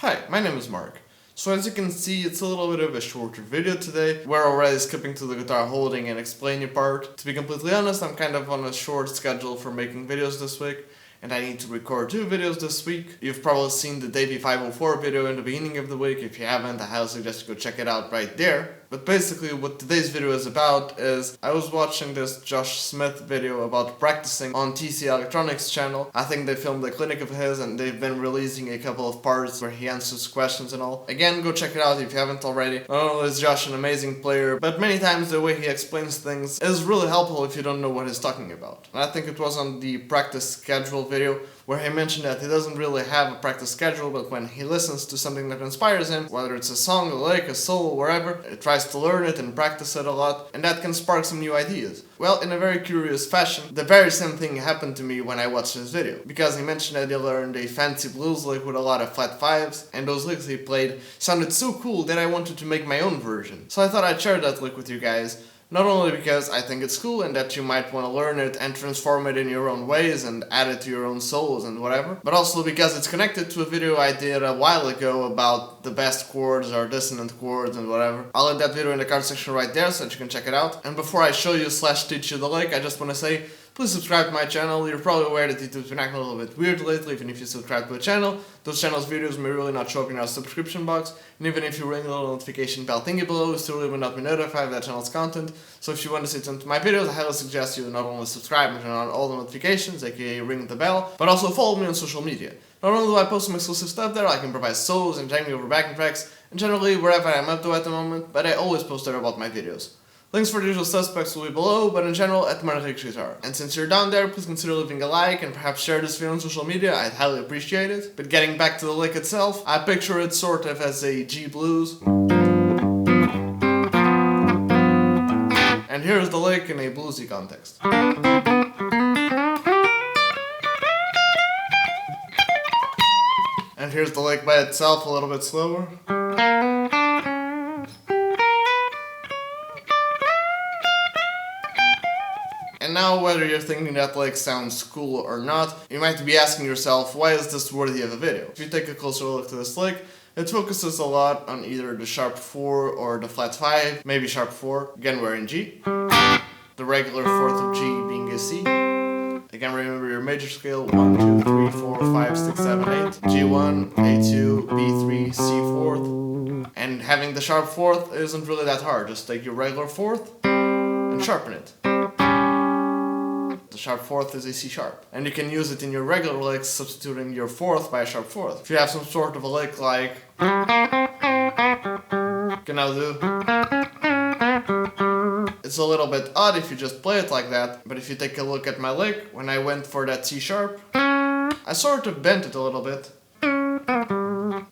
Hi, my name is Mark. So as you can see, it's a little bit of a shorter video today. We're already skipping to the guitar holding and explaining part. To be completely honest, I'm kind of on a short schedule for making videos this week, and I need to record 2 videos this week. You've probably seen the Davey 504 video in the beginning of the week. If you haven't, I highly suggest you go check it out right there. But basically what today's video is about is I was watching this Josh Smith video about practicing on TC Electronics channel. I think they filmed a clinic of his and they've been releasing a couple of parts where he answers questions and all. Again, go check it out if you haven't already. Not only is Josh an amazing player, but many times the way he explains things is really helpful if you don't know what he's talking about. And I think it was on the practice schedule video where he mentioned that he doesn't really have a practice schedule, but when he listens to something that inspires him, whether it's a song, a lick, a solo, wherever, he tries to learn it and practice it a lot, and that can spark some new ideas. Well, in a very curious fashion, the very same thing happened to me when I watched this video, because he mentioned that he learned a fancy blues lick with a lot of flat fives, and those licks he played sounded so cool that I wanted to make my own version. So I thought I'd share that lick with you guys. Not only because I think it's cool and that you might want to learn it and transform it in your own ways and add it to your own solos and whatever, but also because it's connected to a video I did a while ago about the best chords or dissonant chords and whatever. I'll leave that video in the card section right there so that you can check it out. And before I show you / teach you the lick, I just want to say, please subscribe to my channel. You're probably aware that YouTube's been acting a little bit weird lately. Even if you subscribe to the channel, those channel's videos may really not show up in our subscription box. And even if you ring the little notification bell thingy below, you still will not be notified of that channel's content. So if you want to see some of my videos, I highly suggest you not only subscribe and turn on all the notifications, aka ring the bell, but also follow me on social media. Not only do I post some exclusive stuff there, I can provide solos and jamming over backing tracks, and generally wherever I'm up to at the moment, but I always post there about my videos. Links for the usual suspects will be below, but in general at Marik's Guitar. And since you're down there, please consider leaving a like and perhaps share this video on social media, I'd highly appreciate it. But getting back to the lick itself, I picture it sort of as a G blues. And here's the lick in a bluesy context. And here's the lick by itself a little bit slower. And now, whether you're thinking that lick sounds cool or not, you might be asking yourself, why is this worthy of a video? If you take a closer look to this lick, it focuses a lot on either the sharp 4 or the flat 5, maybe sharp 4, again we're in G, the regular 4th of G being a C. Again, remember your major scale, 1, 2, 3, 4, 5, 6, 7, 8, G1, A2, B3, C 4th. And having the sharp 4th isn't really that hard, just take your regular 4th and sharpen it. The sharp 4th is a C sharp, and you can use it in your regular licks, substituting your 4th by a sharp 4th. If you have some sort of a lick like you can now do, it's a little bit odd if you just play it like that, but if you take a look at my lick, when I went for that C sharp, I sort of bent it a little bit,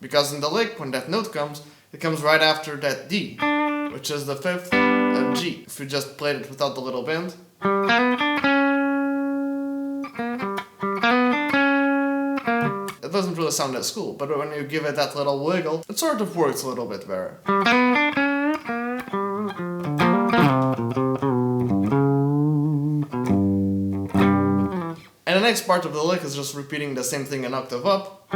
because in the lick, when that note comes, it comes right after that D, which is the 5th of G. If you just played it without the little bend, it doesn't really sound as cool, but when you give it that little wiggle, it sort of works a little bit better. And the next part of the lick is just repeating the same thing an octave up.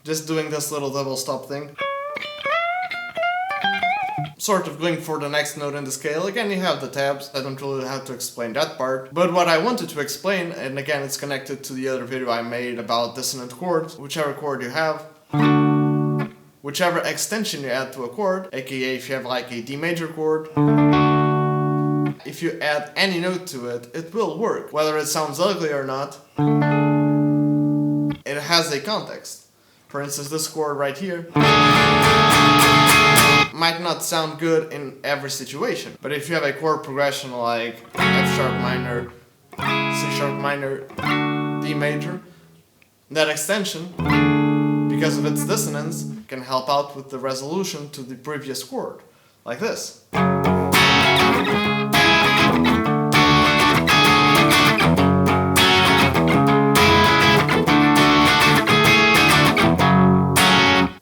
Just doing this little double stop thing. Sort of going for the next note in the scale. Again, you have the tabs. I don't really have to explain that part. But what I wanted to explain, and again it's connected to the other video I made about dissonant chords, whichever chord you have, whichever extension you add to a chord, aka if you have like a D major chord, if you add any note to it, it will work. Whether it sounds ugly or not, it has a context. For instance, this chord right here might not sound good in every situation, but if you have a chord progression like F sharp minor, C sharp minor, D major, that extension, because of its dissonance, can help out with the resolution to the previous chord, like this.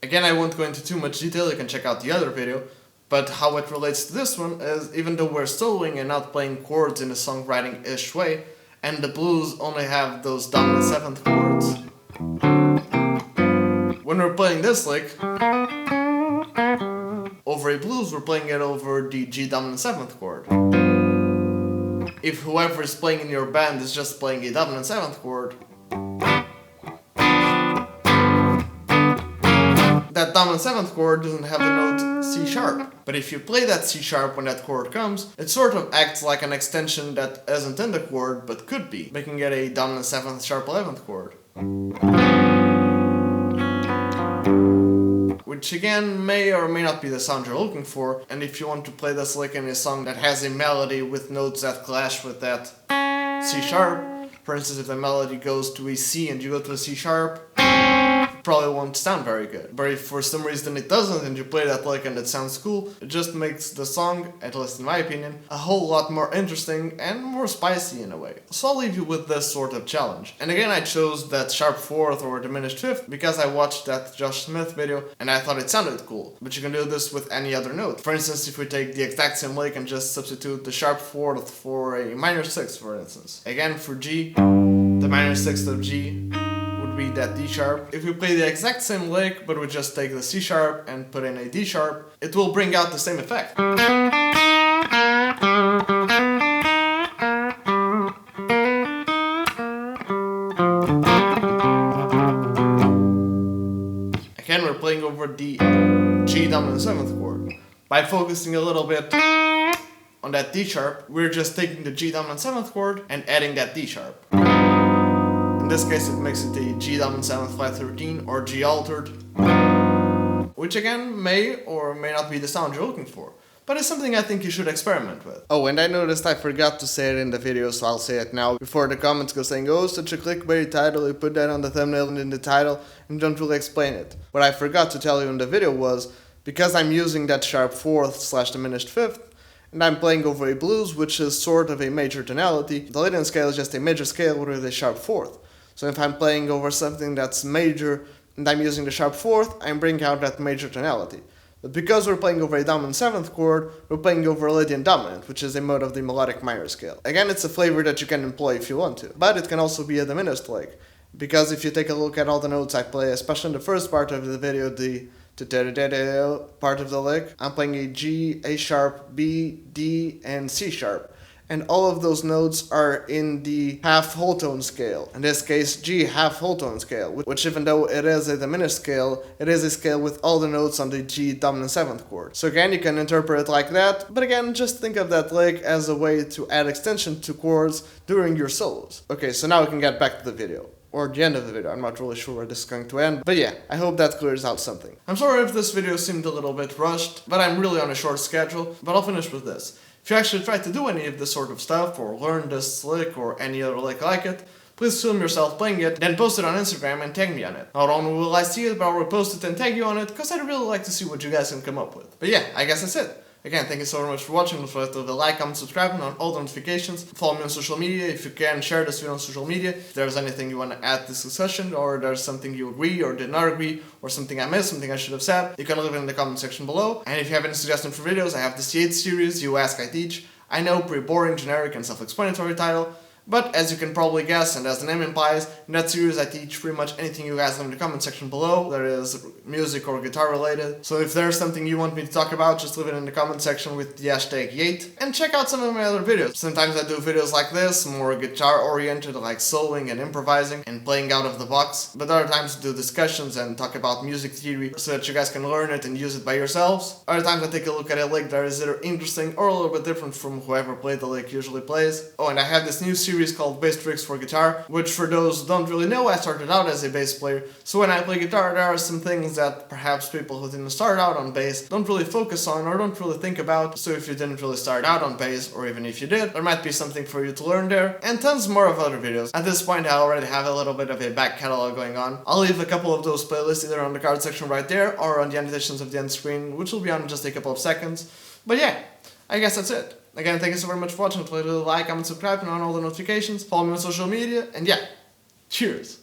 Again, I won't go into too much detail, you can check out the other video, but how it relates to this one is, even though we're soloing and not playing chords in a songwriting-ish way, and the blues only have those dominant 7th chords, When we're playing this lick over a blues, we're playing it over the G dominant 7th chord. If whoever is playing in your band is just playing a dominant 7th chord, that dominant 7th chord doesn't have the note C sharp. But if you play that C sharp when that chord comes, it sort of acts like an extension that isn't in the chord but could be, making it a dominant 7th sharp 11th chord. Which again may or may not be the sound you're looking for, and if you want to play this lick in a song that has a melody with notes that clash with that C sharp, for instance if the melody goes to a C and you go to a C sharp, probably won't sound very good. But if for some reason it doesn't and you play that lick and it sounds cool, it just makes the song, at least in my opinion, a whole lot more interesting and more spicy in a way. So I'll leave you with this sort of challenge. And again I chose that sharp 4th or diminished 5th because I watched that Josh Smith video and I thought it sounded cool. But you can do this with any other note. For instance, if we take the exact same lick and just substitute the sharp 4th for a minor 6th for instance. Again for G, the minor 6th of G would be that D sharp. If we play the exact same lick but we just take the C sharp and put in a D sharp, it will bring out the same effect. Again we're playing over the G dominant 7th chord. By focusing a little bit on that D sharp, we're just taking the G dominant 7th chord and adding that D sharp. In this case it makes it a G dominant 7th flat 13 or G altered, which again may or may not be the sound you're looking for, but it's something I think you should experiment with. Oh, and I noticed I forgot to say it in the video, so I'll say it now before the comments go saying, oh, such a clickbait title, you put that on the thumbnail and in the title and don't really explain it. What I forgot to tell you in the video was, because I'm using that sharp 4th / diminished 5th, and I'm playing over a blues, which is sort of a major tonality, the Lydian scale is just a major scale with a sharp 4th. So if I'm playing over something that's major and I'm using the sharp 4th, I'm bringing out that major tonality. But because we're playing over a dominant 7th chord, we're playing over a Lydian dominant, which is a mode of the melodic minor scale. Again, it's a flavor that you can employ if you want to, but it can also be a diminished lick. Because if you take a look at all the notes I play, especially in the first part of the video, the part of the lick, I'm playing a G, A sharp, B, D, and C sharp. And all of those notes are in the half whole tone scale. In this case, G half whole tone scale, which even though it is a diminished scale, it is a scale with all the notes on the G dominant 7th chord. So again, you can interpret it like that, but again, just think of that lick as a way to add extension to chords during your solos. Okay, so now we can get back to the video. Or the end of the video, I'm not really sure where this is going to end, but yeah, I hope that clears out something. I'm sorry if this video seemed a little bit rushed, but I'm really on a short schedule, but I'll finish with this. If you actually try to do any of this sort of stuff, or learn this lick or any other lick like it, please film yourself playing it, then post it on Instagram and tag me on it. Not only will I see it, but I'll repost it and tag you on it, because I'd really like to see what you guys can come up with. But yeah, I guess that's it. Again, thank you so much for watching. Don't forget to leave a like, comment, subscribe, and on all the notifications. Follow me on social media if you can. Share this video on social media. If there's anything you want to add to this discussion, or there's something you agree or did not agree, or something I missed, something I should have said, you can leave it in the comment section below. And if you have any suggestions for videos, I have the C8 series, You Ask I Teach. I know, pretty boring, generic, and self-explanatory title. But as you can probably guess, and as the name implies, in that series I teach pretty much anything you guys leave in the comment section below that is music or guitar related. So if there's something you want me to talk about, just leave it in the comment section with the hashtag #YEAT. And check out some of my other videos. Sometimes I do videos like this, more guitar oriented, like soloing and improvising and playing out of the box. But other times I do discussions and talk about music theory so that you guys can learn it and use it by yourselves. Other times I take a look at a lick that is either interesting or a little bit different from whoever played the lick usually plays. Oh, and I have this new series called Bass Tricks for Guitar, which for those who don't really know, I started out as a bass player, so when I play guitar there are some things that perhaps people who didn't start out on bass don't really focus on or don't really think about, so if you didn't really start out on bass, or even if you did, there might be something for you to learn there, and tons more of other videos. At this point I already have a little bit of a back catalog going on. I'll leave a couple of those playlists either on the card section right there or on the annotations of the end screen, which will be on in just a couple of seconds. But yeah, I guess that's it. Again, thank you so very much for watching. Please like, comment, subscribe, and on all the notifications. Follow me on social media, and yeah, cheers!